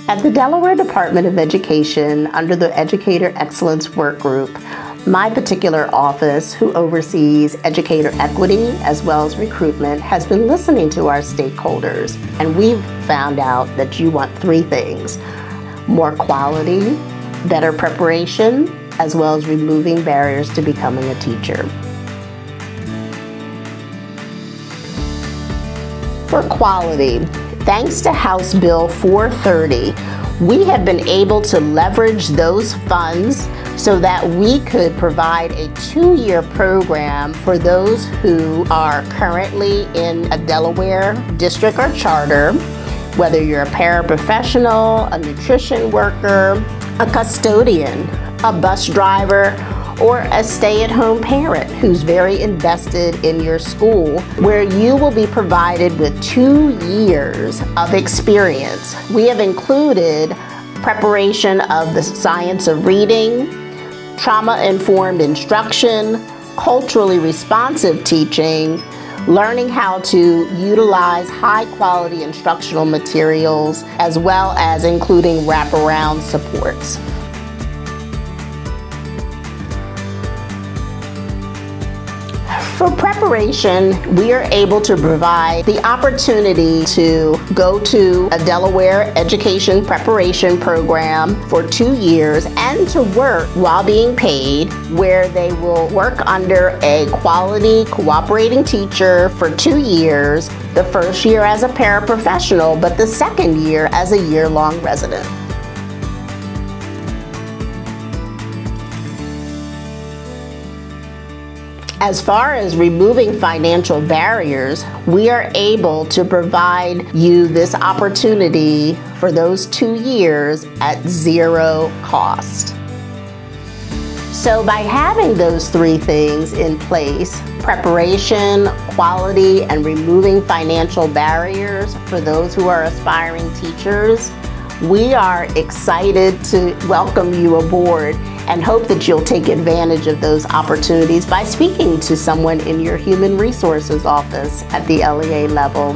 At the Delaware Department of Education, under the Educator Excellence Workgroup, my particular office, who oversees educator equity as well as recruitment, has been listening to our stakeholders, and we've found out that you want three things: more quality, better preparation, as well as removing barriers to becoming a teacher. For quality, thanks to House Bill 430, we have been able to leverage those funds so that we could provide a 2-year program for those who are currently in a Delaware district or charter, whether you're a paraprofessional, a nutrition worker, a custodian, a bus driver, or a stay-at-home parent who's very invested in your school, where you will be provided with 2 years of experience. We have included preparation of the science of reading, trauma-informed instruction, culturally responsive teaching, learning how to utilize high-quality instructional materials, as well as including wraparound supports. For preparation, we are able to provide the opportunity to go to a Delaware education preparation program for 2 years and to work while being paid, where they will work under a quality cooperating teacher for 2 years, the first year as a paraprofessional, but the second year as a year-long resident. As far as removing financial barriers, we are able to provide you this opportunity for those 2 years at 0 cost. So by having those 3 things in place, preparation, quality, and removing financial barriers for those who are aspiring teachers, we are excited to welcome you aboard and hope that you'll take advantage of those opportunities by speaking to someone in your human resources office at the LEA level.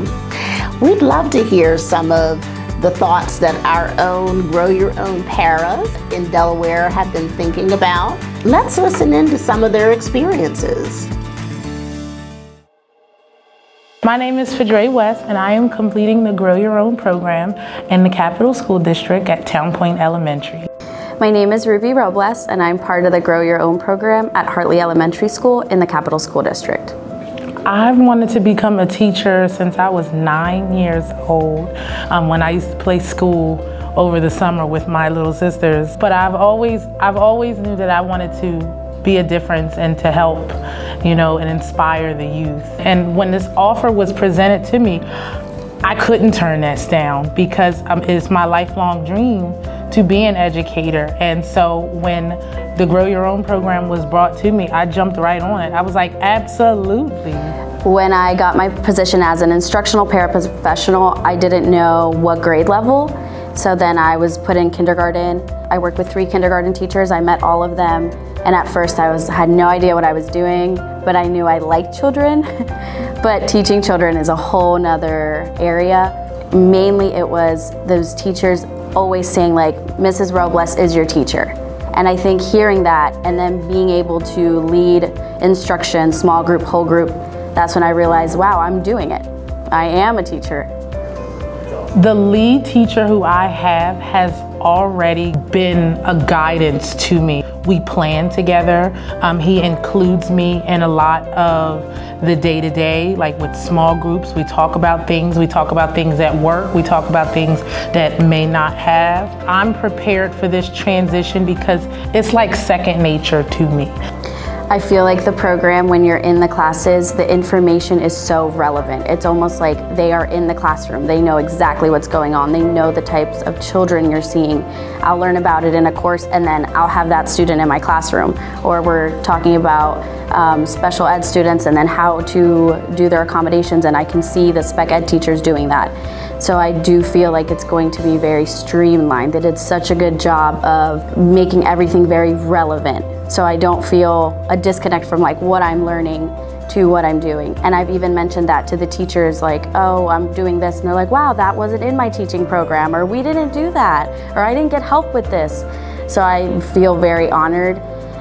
We'd love to hear some of the thoughts that our own Grow Your Own paras in Delaware have been thinking about. Let's listen in to some of their experiences. My name is Fadre West, and I am completing the Grow Your Own program in the Capital School District at Town Point Elementary. My name is Ruby Robles, and I'm part of the Grow Your Own program at Hartley Elementary School in the Capital School District. I've wanted to become a teacher since I was 9 years old, when I used to play school over the summer with my little sisters. But I've always knew that I wanted to be a difference and to help, and inspire the youth. And when this offer was presented to me, I couldn't turn that down because it's my lifelong dream to be an educator. And so when the Grow Your Own program was brought to me, I jumped right on it. I was like, absolutely. When I got my position as an instructional paraprofessional, I didn't know what grade level. So then I was put in kindergarten. I worked with 3 kindergarten teachers. I met all of them. And at first I had no idea what I was doing, but I knew I liked children. But teaching children is a whole nother area. Mainly it was those teachers always saying like, Mrs. Robles is your teacher. And I think hearing that and then being able to lead instruction, small group, whole group, that's when I realized, wow, I'm doing it. I am a teacher. The lead teacher who I have has already been a guidance to me. We plan together. He includes me in a lot of the day-to-day, like with small groups. We talk about things at work, we talk about things that may not have. I'm prepared for this transition because it's like second nature to me. I feel like the program, when you're in the classes, the information is so relevant. It's almost like they are in the classroom. They know exactly what's going on. They know the types of children you're seeing. I'll learn about it in a course and then I'll have that student in my classroom. Or we're talking about special ed students and then how to do their accommodations, and I can see the spec ed teachers doing that. So I do feel like it's going to be very streamlined. They did such a good job of making everything very relevant. So I don't feel a disconnect from like what I'm learning to what I'm doing. And I've even mentioned that to the teachers, like, oh, I'm doing this, and they're like, wow, that wasn't in my teaching program, or we didn't do that, or I didn't get help with this. So I feel very honored,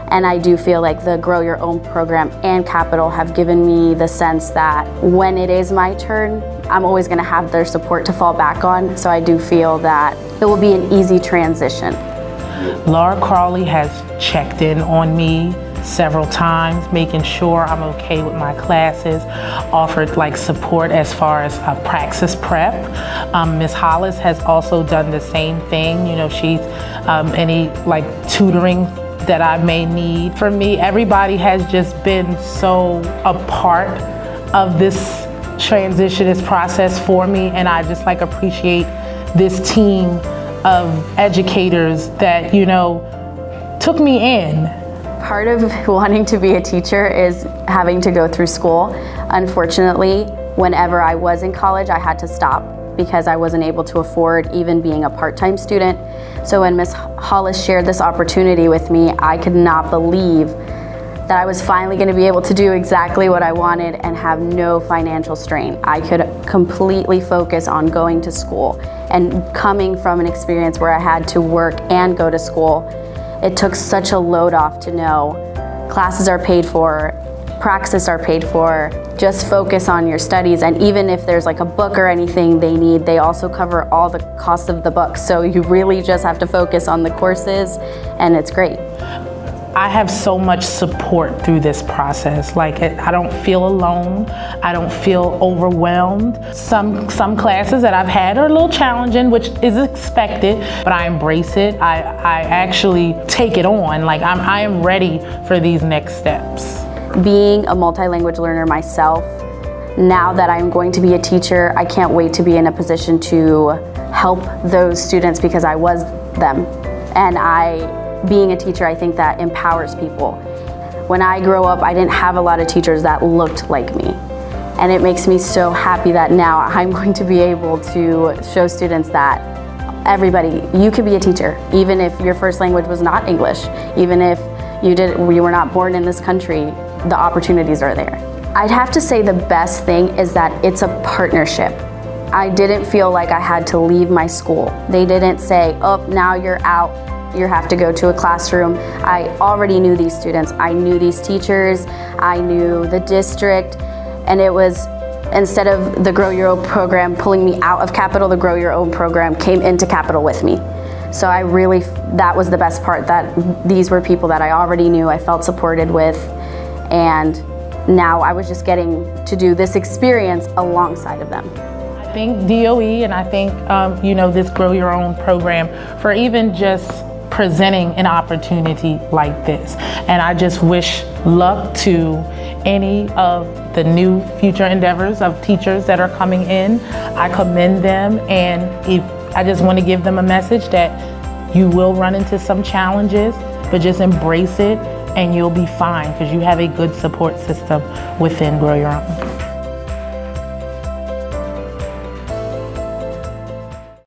and I do feel like the Grow Your Own program and Capital have given me the sense that when it is my turn, I'm always going to have their support to fall back on. So I do feel that it will be an easy transition. Laura Crawley has checked in on me several times, making sure I'm okay with my classes, offered like support as far as praxis prep. Ms. Hollis has also done the same thing. You know, she's any like tutoring that I may need. For me, everybody has just been so a part of this transition, this process for me, and I just like appreciate this team of educators that, you know, took me in. Part of wanting to be a teacher is having to go through school. Unfortunately, whenever I was in college, I had to stop because I wasn't able to afford even being a part-time student. So when Ms. Hollis shared this opportunity with me, I could not believe that I was finally going to be able to do exactly what I wanted and have no financial strain. I could completely focus on going to school. And coming from an experience where I had to work and go to school, it took such a load off to know classes are paid for, praxis are paid for, just focus on your studies. And even if there's like a book or anything they need, they also cover all the costs of the book. So you really just have to focus on the courses, and it's great. I have so much support through this process. Like, I don't feel alone. I don't feel overwhelmed. Some classes that I've had are a little challenging, which is expected, but I embrace it. I actually take it on. Like, I am ready for these next steps. Being a multi-language learner myself, now that I'm going to be a teacher, I can't wait to be in a position to help those students because I was them. And being a teacher, I think that empowers people. When I grew up, I didn't have a lot of teachers that looked like me. And it makes me so happy that now I'm going to be able to show students that everybody, you could be a teacher, even if your first language was not English, even if you were not born in this country, the opportunities are there. I'd have to say the best thing is that it's a partnership. I didn't feel like I had to leave my school. They didn't say, oh, now you're out, you have to go to a classroom. I already knew these students. I knew these teachers. I knew the district. And it was, instead of the Grow Your Own program pulling me out of Capital, the Grow Your Own program came into Capital with me. So that was the best part, that these were people that I already knew, I felt supported with. And now I was just getting to do this experience alongside of them. I think DOE and I think, you know, this Grow Your Own program for even just presenting an opportunity like this. And I just wish luck to any of the new future endeavors of teachers that are coming in. I commend them, and I just want to give them a message that you will run into some challenges, but just embrace it and you'll be fine because you have a good support system within Grow Your Own.